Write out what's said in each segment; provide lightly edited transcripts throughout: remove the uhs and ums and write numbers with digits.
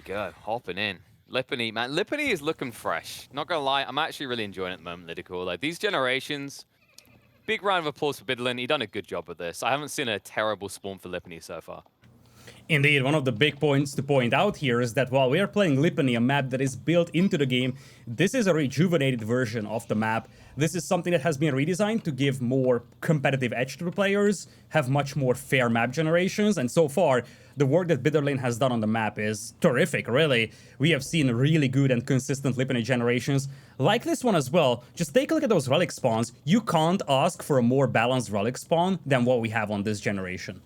go, hopping in. Lippany, man. Lippany is looking fresh. Not gonna lie, I'm actually really enjoying it at the moment, Lydical. Like, these generations, big round of applause for Biddlin. He done a good job with this. I haven't seen a terrible spawn for Lippany so far. Indeed, one of the big points to point out here is that while we are playing Lippany, a map that is built into the game, this is a rejuvenated version of the map. This is something that has been redesigned to give more competitive edge to the players, have much more fair map generations, and so far, the work that Bitterlane has done on the map is terrific, really. We have seen really good and consistent Lippany generations, like this one as well. Just take a look at those relic spawns. You can't ask for a more balanced relic spawn than what we have on this generation.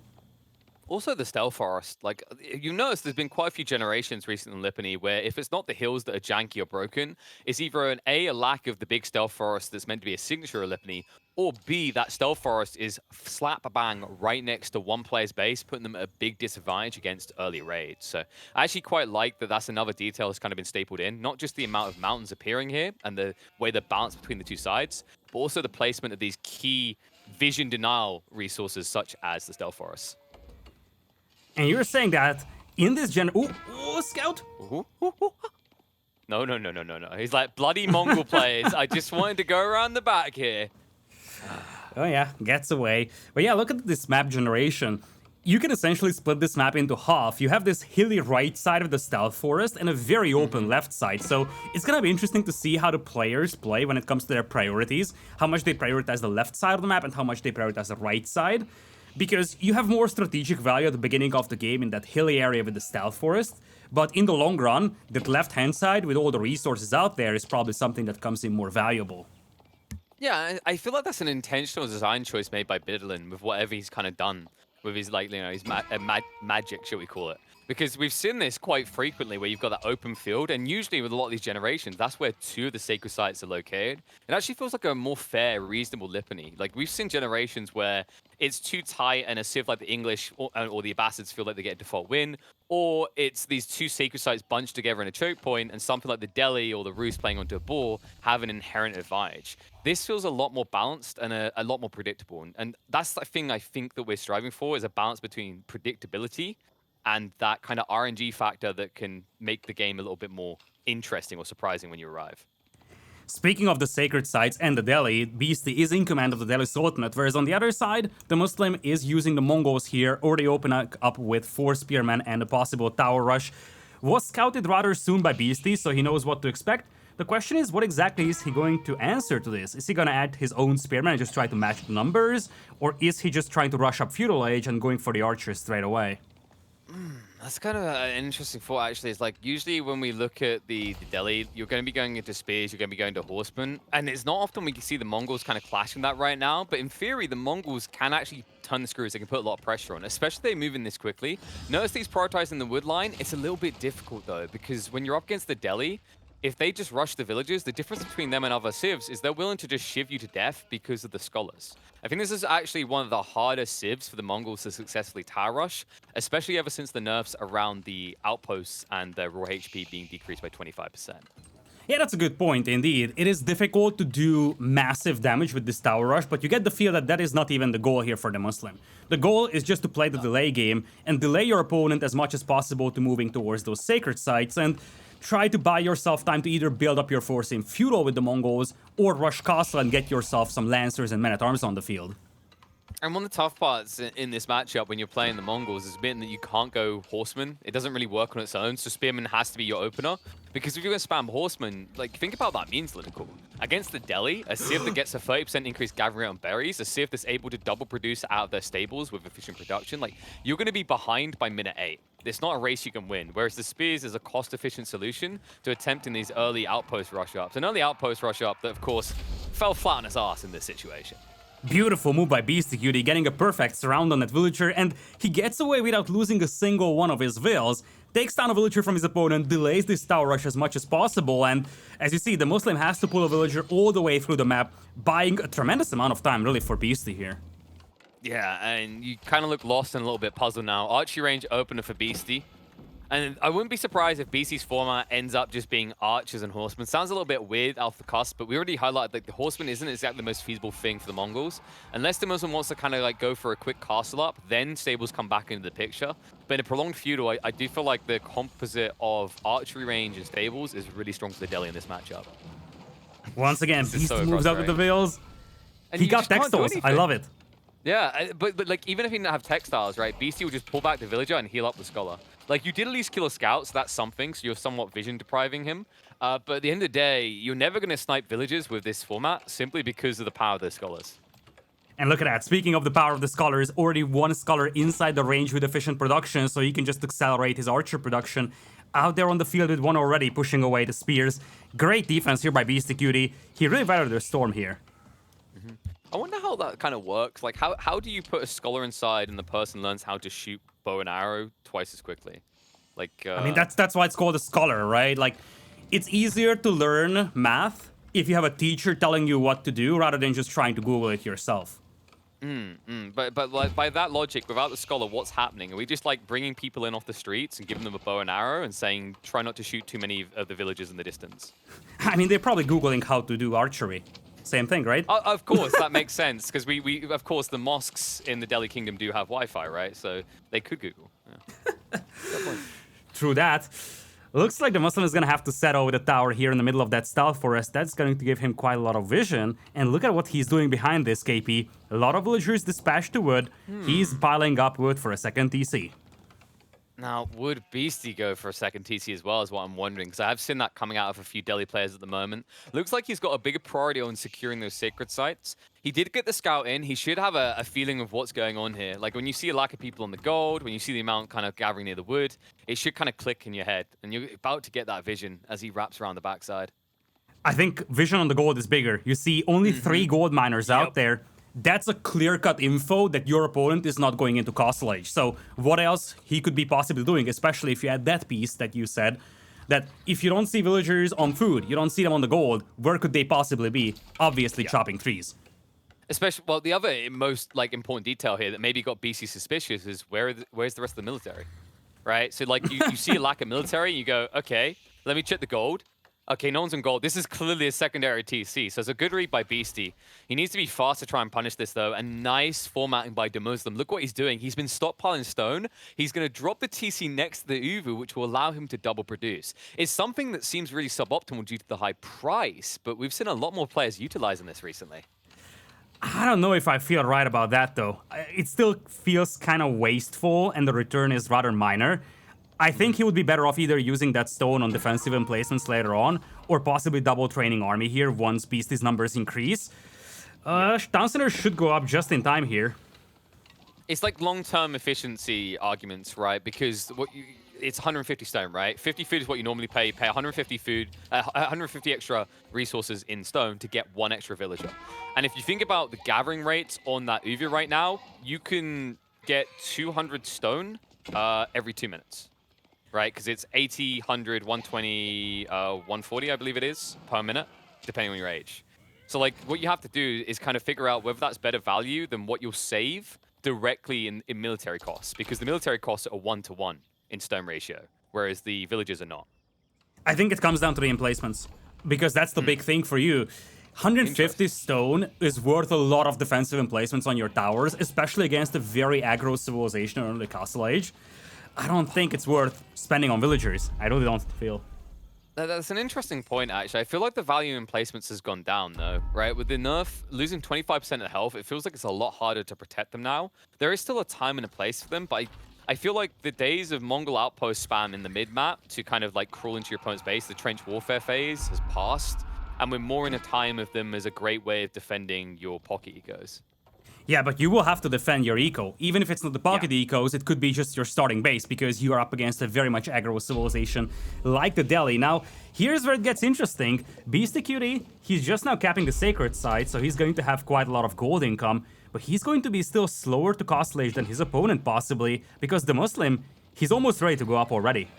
Also, the Stealth Forest. Like, you notice there's been quite a few generations recently in Lippany where if it's not the hills that are janky or broken, it's either a lack of the big Stealth Forest that's meant to be a signature of Lippany, or B, that Stealth Forest is slap bang right next to one player's base, putting them at a big disadvantage against early raids. So I actually quite like that that's another detail that's kind of been stapled in. Not just the amount of mountains appearing here and the way the balance between the two sides, but also the placement of these key vision denial resources such as the Stealth Forest. And you're saying that in this Ooh, Scout? No. He's like, bloody Mongol players. I just wanted to go around the back here. Oh yeah, gets away. But yeah, look at this map generation. You can essentially split this map into half. You have this hilly right side of the Stealth Forest and a very open left side. So it's gonna be interesting to see how the players play when it comes to their priorities. How much they prioritize the left side of the map and how much they prioritize the right side. Because you have more strategic value at the beginning of the game in that hilly area with the Stealth Forest, but in the long run, that left-hand side with all the resources out there is probably something that comes in more valuable. Yeah, I feel like that's an intentional design choice made by Biddlin with whatever he's kind of done with his, like, you know, his magic, shall we call it. Because we've seen this quite frequently where you've got that open field, and usually with a lot of these generations, that's where two of the sacred sites are located. It actually feels like a more fair, reasonable Lippany. Like, we've seen generations where it's too tight and a civ like the English or the Abbasids feel like they get a default win, or it's these two sacred sites bunched together in a choke point, and something like the Delhi or the Roost playing onto a ball have an inherent advantage. This feels a lot more balanced and a lot more predictable. And that's the thing I think that we're striving for, is a balance between predictability and that kind of RNG factor that can make the game a little bit more interesting or surprising when you arrive. Speaking of the sacred sites and the Delhi, Beastyqt is in command of the Delhi Sultanate, whereas on the other side, DeMusliM is using the Mongols here, already open up with 4 spearmen and a possible tower rush. Was scouted rather soon by Beastyqt, so he knows what to expect. The question is, what exactly is he going to answer to this? Is he going to add his own spearmen and just try to match the numbers? Or is he just trying to rush up Feudal Age and going for the archers straight away? That's kind of an interesting thought, actually. It's like, usually when we look at the Delhi, you're going to be going into spears, you're going to be going to horsemen, and it's not often we can see the Mongols kind of clashing that right now, but in theory, the Mongols can actually turn the screws. They can put a lot of pressure on, especially if they move in this quickly. Notice these prioritizing the wood line. It's a little bit difficult, though, because when you're up against the Delhi, if they just rush the villages, the difference between them and other civs is they're willing to just shiv you to death because of the scholars. I think this is actually one of the hardest civs for the Mongols to successfully tower rush, especially ever since the nerfs around the outposts and the raw HP being decreased by 25%. Yeah, that's a good point, indeed. It is difficult to do massive damage with this tower rush, but you get the feel that that is not even the goal here for DeMusliM. The goal is just to play the delay game and delay your opponent as much as possible to moving towards those sacred sites, and try to buy yourself time to either build up your force in feudal with the Mongols or rush castle and get yourself some lancers and men-at-arms on the field. And one of the tough parts in this matchup when you're playing the Mongols is being that you can't go Horseman. It doesn't really work on its own, so Spearman has to be your opener. Because if you're going to spam Horseman, like, think about what that means, Lydical. Against the Delhi, a civ that gets a 30% increased gathering on berries, a civ that's able to double produce out of their stables with efficient production, like, you're going to be behind by minute 8. It's not a race you can win, whereas the Spears is a cost-efficient solution to attempting these early outpost rush-ups. An early outpost rush-up that, of course, fell flat on its ass in this situation. Beautiful move by Beastyqt, getting a perfect surround on that villager, and he gets away without losing a single one of his vills, takes down a villager from his opponent, delays this tower rush as much as possible, and as you see, DeMusliM has to pull a villager all the way through the map, buying a tremendous amount of time, really, for Beastyqt here. Yeah, and you kind of look lost and a little bit puzzled now. Archery range opener for Beastyqt. And I wouldn't be surprised if BC's format ends up just being archers and horsemen. Sounds a little bit weird off the cusp, but we already highlighted that the horseman isn't exactly the most feasible thing for the Mongols. Unless DeMusliM wants to kind of like go for a quick castle up, then stables come back into the picture. But in a prolonged feudal, I do feel like the composite of archery range and stables is really strong for the Delhi in this matchup. Once again, Beast so moves up with the Bills. And He got textiles. I love it. Yeah, but like even if he didn't have textiles, right? Beasty will just pull back the villager and heal up the scholar. Like you did at least kill a scout, so that's something. So you're somewhat vision depriving him. But at the end of the day, you're never going to snipe villagers with this format simply because of the power of the scholars. And look at that. Speaking of the power of the scholars, already one scholar inside the range with efficient production, so he can just accelerate his archer production. Out there on the field with one already, pushing away the spears. Great defense here by Beastyqt. He really valued the storm here. I wonder how that kind of works. Like, how do you put a scholar inside and the person learns how to shoot bow and arrow twice as quickly? Like, I mean, that's why it's called a scholar, right? Like, it's easier to learn math if you have a teacher telling you what to do rather than just trying to Google it yourself. But like by that logic, without the scholar, what's happening? Are we just like bringing people in off the streets and giving them a bow and arrow and saying try not to shoot too many of the villagers in the distance? I mean, they're probably Googling how to do archery. Same thing, right? Of course, that makes sense because we of course the mosques in the Delhi Kingdom do have Wi-Fi, right? So they could Google. Yeah. True that. Looks like DeMusliM is going to have to set over the tower here in the middle of that stealth forest. That's going to give him quite a lot of vision. And look at what he's doing behind this, KP. A lot of villagers dispatched to wood. He's piling up wood for a second TC. Now, would Beasty go for a second TC as well is what I'm wondering, because I have seen that coming out of a few Delhi players at the moment. Looks like he's got a bigger priority on securing those sacred sites. He did get the scout in. He should have a feeling of what's going on here. Like when you see a lack of people on the gold, when you see the amount kind of gathering near the wood, it should kind of click in your head. And you're about to get that vision as he wraps around the backside. I think vision on the gold is bigger. You see only 3 gold miners out there. That's a clear-cut info that your opponent is not going into Castle Age. So what else he could be possibly doing, especially if you add that piece that you said, that if you don't see villagers on food, you don't see them on the gold, where could they possibly be? Obviously chopping trees. Especially, well, the other most like important detail here that maybe got BC suspicious is where's the rest of the military, right? So like you see a lack of military, and you go, okay, let me check the gold. Okay, no one's on gold. This is clearly a secondary TC, so it's a good read by Beasty. He needs to be fast to try and punish this, though, and nice formatting by DeMusliM. Look what he's doing. He's been stockpiling stone. He's going to drop the TC next to the Uvu, which will allow him to double produce. It's something that seems really suboptimal due to the high price, but we've seen a lot more players utilizing this recently. I don't know if I feel right about that, though. It still feels kind of wasteful, and the return is rather minor. I think he would be better off either using that stone on defensive emplacements later on, or possibly double training army here once Beasty's numbers increase. Town center should go up just in time here. It's like long-term efficiency arguments, right? Because it's 150 stone, right? 50 food is what you normally pay. You pay 150 food, 150 extra resources in stone to get 1 extra villager. And if you think about the gathering rates on that Uvu right now, you can get 200 stone every 2 minutes. Right, because it's 80, 100, 120, 140, I believe it is, per minute, depending on your age. So, like, what you have to do is kind of figure out whether that's better value than what you'll save directly in military costs, because the military costs are 1-to-1 in stone ratio, whereas the villages are not. I think it comes down to the emplacements, because that's the big thing for you. 150 stone is worth a lot of defensive emplacements on your towers, especially against a very aggro civilization on the Castle Age. I don't think it's worth spending on villagers. I really don't feel. That's an interesting point, actually. I feel like the value in placements has gone down, though, right? With the nerf losing 25% of health, it feels like it's a lot harder to protect them now. There is still a time and a place for them, but I feel like the days of Mongol outpost spam in the mid-map to kind of like crawl into your opponent's base, the trench warfare phase has passed, and we're more in a time of them as a great way of defending your pocket ecos. Yeah, but you will have to defend your eco. Even if it's not the pocket ecos, it could be just your starting base, because you are up against a very much aggro civilization like the Delhi. Now, here's where it gets interesting. Beastyqt, he's just now capping the sacred site, so he's going to have quite a lot of gold income, but he's going to be still slower to Castle Age than his opponent possibly, because DeMusliM, he's almost ready to go up already.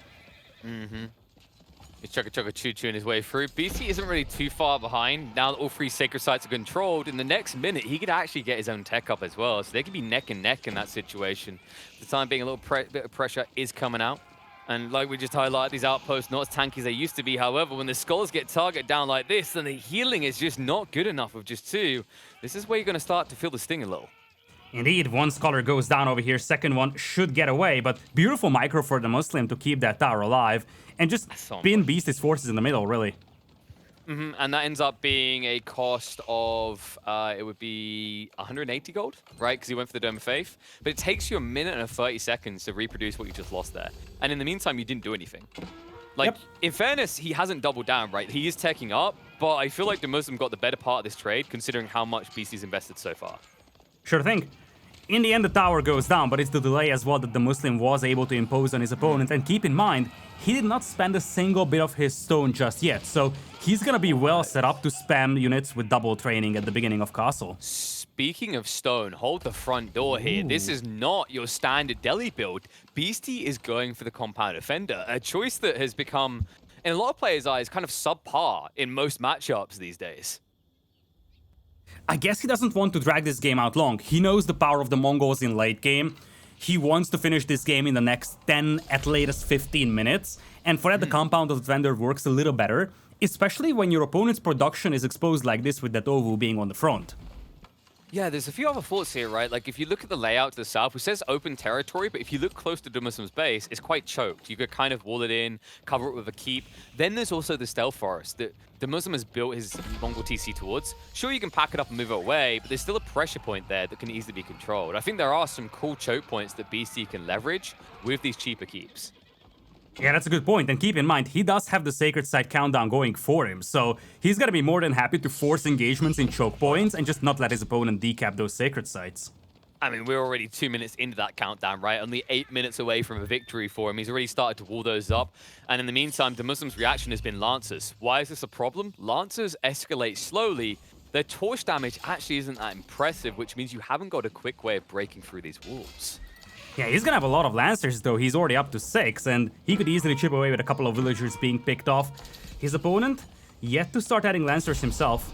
He's chugga-chugga-choo-chooing his way through. BC isn't really too far behind. Now that all 3 sacred sites are controlled, in the next minute, he could actually get his own tech up as well. So they could be neck and neck in that situation. For the time being, a little bit of pressure is coming out. And like we just highlighted, these outposts not as tanky as they used to be. However, when the skulls get targeted down like this, then the healing is just not good enough with just 2. This is where you're going to start to feel the sting a little. Indeed, one scholar goes down over here, second one should get away, but beautiful micro for DeMusliM to keep that tower alive and just spin Beast's forces in the middle, really. And that ends up being a cost of, it would be 180 gold, right? Because he went for the Dome of Faith. But it takes you a minute and 30 seconds to reproduce what you just lost there. And in the meantime, you didn't do anything. Like, in fairness, he hasn't doubled down, right? He is teching up, but I feel like DeMusliM got the better part of this trade, considering how much Beasty's invested so far. Sure thing. In the end, the tower goes down, but it's the delay as well that DeMusliM was able to impose on his opponent. And keep in mind, he did not spend a single bit of his stone just yet, so he's gonna be well set up to spam units with double training at the beginning of castle. Speaking of stone, hold the front door here. Ooh. This is not your standard Delhi build. Beastyqt is going for the compound defender, a choice that has become, in a lot of players' eyes, kind of subpar in most matchups these days. I guess he doesn't want to drag this game out long. He knows the power of the Mongols in late game. He wants to finish this game in the next 10, at latest 15 minutes. And for that, the compound of the defender works a little better, especially when your opponent's production is exposed like this with that Ovu being on the front. Yeah, there's a few other thoughts here, right? Like, if you look at the layout to the south, it says open territory, but if you look close to DeMuslim's base, it's quite choked. You could kind of wall it in, cover it with a keep. Then there's also the stealth forest that DeMusliM has built his Mongol TC towards. Sure, you can pack it up and move it away, but there's still a pressure point there that can easily be controlled. I think there are some cool choke points that Beastyqt can leverage with these cheaper keeps. Yeah, that's a good point. And keep in mind, he does have the Sacred Site countdown going for him, so he's gonna be more than happy to force engagements in choke points and just not let his opponent decap those Sacred Sites. I mean, we're already 2 minutes into that countdown, right? Only 8 minutes away from a victory for him. He's already started to wall those up. And in the meantime, DeMuslim's reaction has been Lancers. Why is this a problem? Lancers escalate slowly. Their torch damage actually isn't that impressive, which means you haven't got a quick way of breaking through these walls. Yeah, he's gonna have a lot of Lancers though. He's already up to 6, and he could easily chip away with a couple of villagers being picked off. His opponent, yet to start adding Lancers himself.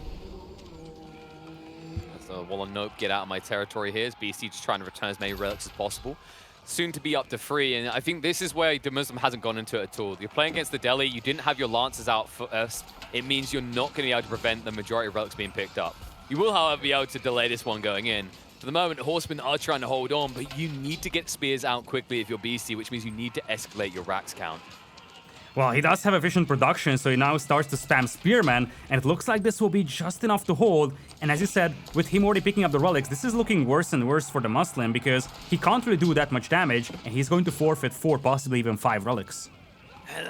So, Wololo, nope, get out of my territory here. Beastyqt just trying to return as many relics as possible. Soon to be up to 3, and I think this is where DeMusliM hasn't gone into it at all. You're playing against the Delhi, you didn't have your Lancers out first. It means you're not going to be able to prevent the majority of relics being picked up. You will, however, be able to delay this one going in. For the moment, Horsemen are trying to hold on, but you need to get spears out quickly if you're Beastyqt, which means you need to escalate your racks count. Well, he does have efficient production, so he now starts to spam Spearman, and it looks like this will be just enough to hold. And as you said, with him already picking up the relics, this is looking worse and worse for DeMusliM because he can't really do that much damage, and he's going to forfeit 4, possibly even 5 relics.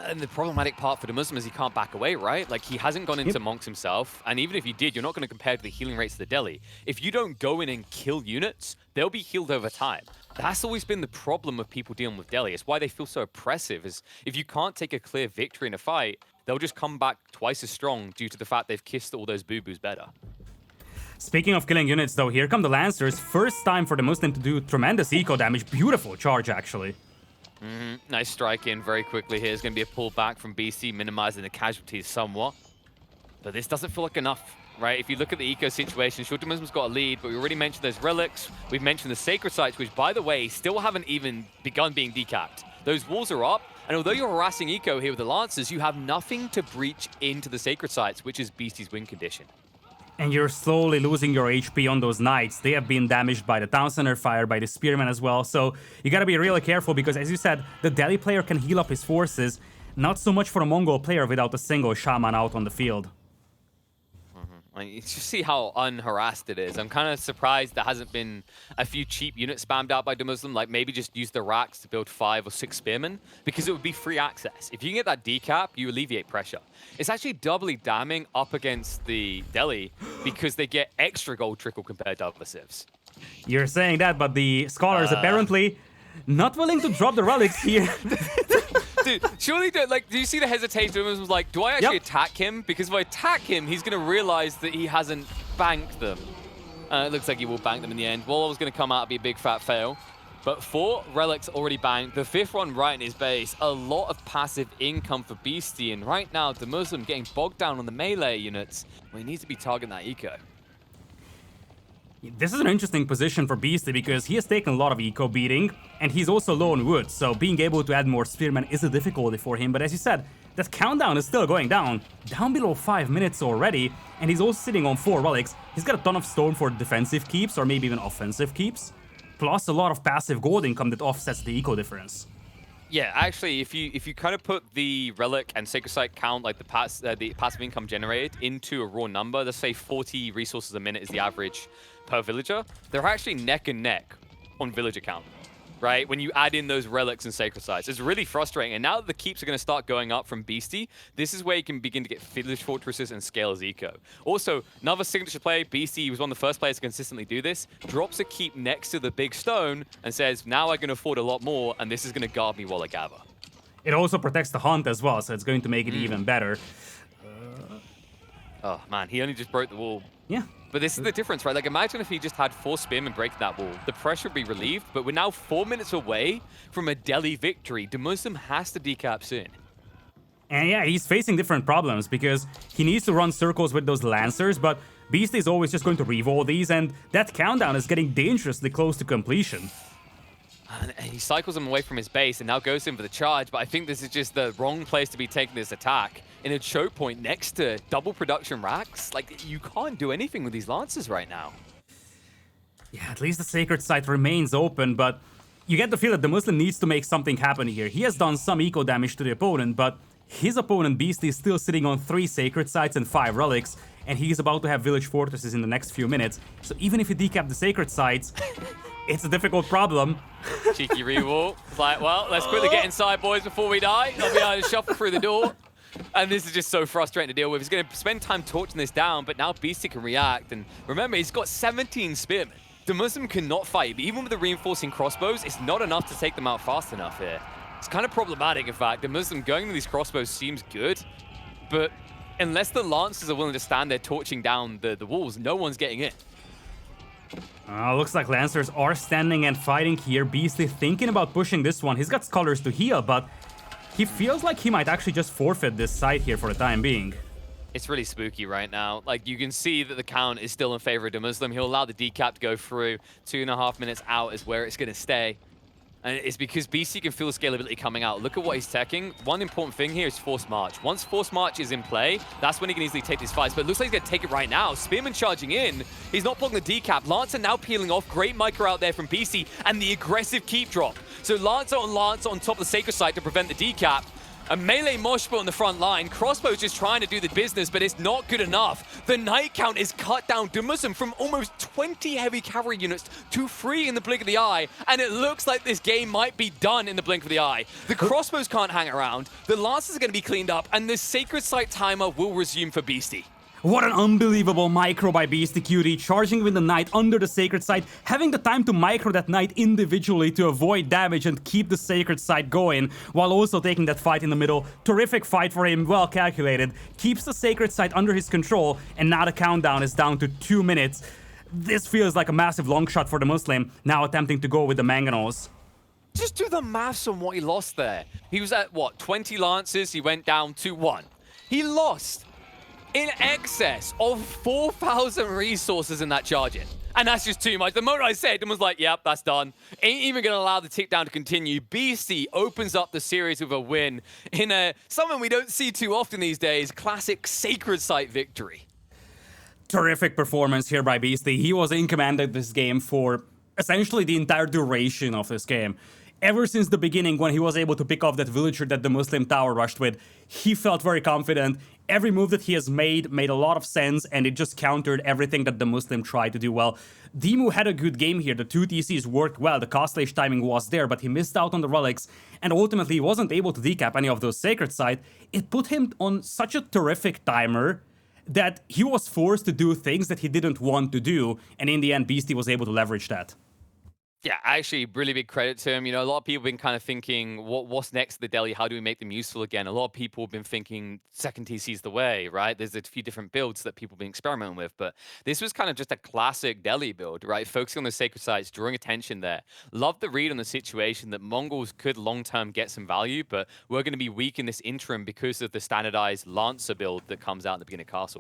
And the problematic part for DeMusliM is he can't back away, right? Like, he hasn't gone into monks himself, and even if you did, you're not going to compare to the healing rates of the Delhi. If you don't go in and kill units, they'll be healed over time. That's always been the problem with people dealing with Delhi. It's why they feel so oppressive, is if you can't take a clear victory in a fight, they'll just come back twice as strong due to the fact they've kissed all those boo-boos better. Speaking of killing units, though, here come the Lancers. First time for DeMusliM to do tremendous eco damage. Beautiful charge, actually. Nice strike in very quickly here. There's going to be a pullback from Beastyqt, minimizing the casualties somewhat. But this doesn't feel like enough, right? If you look at the eco situation, sure, DeMuslim's got a lead, but we already mentioned those relics. We've mentioned the Sacred Sites, which, by the way, still haven't even begun being decapped. Those walls are up, and although you're harassing eco here with the Lancers, you have nothing to breach into the Sacred Sites, which is Beastyqt's win condition. And you're slowly losing your HP on those knights. They have been damaged by the Town Center Fire, by the Spearman as well. So you gotta be really careful because, as you said, the Delhi player can heal up his forces. Not so much for a Mongol player without a single shaman out on the field. You just see how unharassed it is. I'm kind of surprised there hasn't been a few cheap units spammed out by DeMusliM, like maybe just use the racks to build 5 or 6 spearmen, because it would be free access. If you can get that decap, you alleviate pressure. It's actually doubly damning up against the Delhi because they get extra gold trickle compared to other civs. You're saying that, but the scholars apparently not willing to drop the relics here. Dude, surely, do you see the hesitation? It was like, do I actually attack him? Because if I attack him, he's going to realize that he hasn't banked them. It looks like he will bank them in the end. Wololo's going to come out and be a big fat fail. But 4 relics already banked. The 5th one right in his base. A lot of passive income for Beastyqt. And right now, DeMusliM getting bogged down on the melee units. Well, he needs to be targeting that eco. This is an interesting position for Beasty because he has taken a lot of eco beating and he's also low on wood, so being able to add more spearmen is a difficulty for him. But as you said, that countdown is still going down below 5 minutes already, and he's also sitting on 4 relics. He's got a ton of stone for defensive keeps or maybe even offensive keeps, plus a lot of passive gold income that offsets the eco difference. Yeah, actually, if you kind of put the relic and sacred site count, like the passive income generated, into a raw number, let's say 40 resources a minute is the average per villager, they're actually neck and neck on villager count, right? When you add in those relics and sacred sites, it's really frustrating. And now that the keeps are going to start going up from Beasty, this is where you can begin to get village fortresses and scale as eco. Also, another signature play, Beasty was one of the first players to consistently do this, drops a keep next to the big stone and says, now I can afford a lot more, and this is going to guard me while I gather. It also protects the hunt as well, so it's going to make it even better. Oh man, he only just broke the wall. Yeah. But this is the difference, right? Like, imagine if he just had 4 spearmen break that wall. The pressure would be relieved, but we're now 4 minutes away from a Delhi victory. DeMusliM has to decap soon. And yeah, he's facing different problems because he needs to run circles with those Lancers, but Beasty is always just going to reroll these, and that countdown is getting dangerously close to completion. And he cycles him away from his base and now goes in for the charge, but I think this is just the wrong place to be taking this attack. In a choke point next to double production racks, like, you can't do anything with these Lancers right now. Yeah, at least the sacred site remains open, but you get the feel that DeMusliM needs to make something happen here. He has done some eco damage to the opponent, but his opponent Beasty is still sitting on 3 sacred sites and 5 relics, and he's about to have village fortresses in the next few minutes. So even if you decap the sacred sites, it's a difficult problem. Cheeky rewall. It's like, well, let's quickly get inside, boys, before we die. I'll be able to shuffle through the door. And this is just so frustrating to deal with. He's going to spend time torching this down, but now Beasty can react. And remember, he's got 17 spearmen. DeMusliM cannot fight, but even with the reinforcing crossbows, it's not enough to take them out fast enough here. It's kind of problematic, in fact. DeMusliM going to these crossbows seems good, but unless the Lancers are willing to stand there torching down the walls, no one's getting in. Looks like Lancers are standing and fighting here. Beasty thinking about pushing this one. He's got Scholars to heal, but he feels like he might actually just forfeit this side here for the time being. It's really spooky right now. Like, you can see that the count is still in favor of DeMusliM. He'll allow the decap to go through. 2.5 minutes out is where it's going to stay. And it's because Beasty can feel the scalability coming out. Look at what he's teching. One important thing here is Force March. Once Force March is in play, that's when he can easily take these fights. But it looks like he's going to take it right now. Spearman charging in. He's not blocking the decap. Lancer now peeling off. Great micro out there from Beasty. And the aggressive keep drop. So Lancer on top of the Sacred Site to prevent the decap. A melee moshpit on the front line. Crossbow's just trying to do the business, but it's not good enough. The night count is cut down. DeMusliM from almost 20 heavy cavalry units to 3 in the blink of the eye, and it looks like this game might be done in the blink of the eye. The crossbows can't hang around, the Lancers are going to be cleaned up, and the Sacred Site timer will resume for Beasty. What an unbelievable micro by Beastyqt, charging with the knight under the sacred site, having the time to micro that knight individually to avoid damage and keep the sacred site going, while also taking that fight in the middle. Terrific fight for him, well calculated, keeps the sacred site under his control, and now the countdown is down to 2 minutes. This feels like a massive long shot for DeMusliM, now attempting to go with the mangonels. Just do the maths on what he lost there. He was at, what, 20 Lancers, he went down to 1. He lost in excess of 4,000 resources in that charge-in. And that's just too much. The moment I said, was like, yep, that's done. Ain't even going to allow the tick down to continue. Beasty opens up the series with a win in something we don't see too often these days, classic Sacred Site victory. Terrific performance here by Beasty. He was in command of this game for essentially the entire duration of this game. Ever since the beginning, when he was able to pick off that villager that DeMusliM tower rushed with, he felt very confident. Every move that he has made a lot of sense, and it just countered everything that DeMusliM tried to do well. Demu had a good game here. The 2 TCs worked well. The costlage timing was there, but he missed out on the relics, and ultimately he wasn't able to decap any of those sacred sites. It put him on such a terrific timer that he was forced to do things that he didn't want to do, and in the end, Beasty was able to leverage that. Yeah, actually, really big credit to him. You know, a lot of people have been kind of thinking, what's next to the Delhi? How do we make them useful again? A lot of people have been thinking second TC's the way, right? There's a few different builds that people have been experimenting with, but this was kind of just a classic Delhi build, right? Focusing on the sacred sites, drawing attention there. Love the read on the situation that Mongols could long-term get some value, but we're going to be weak in this interim because of the standardized Lancer build that comes out in the beginning of Castle.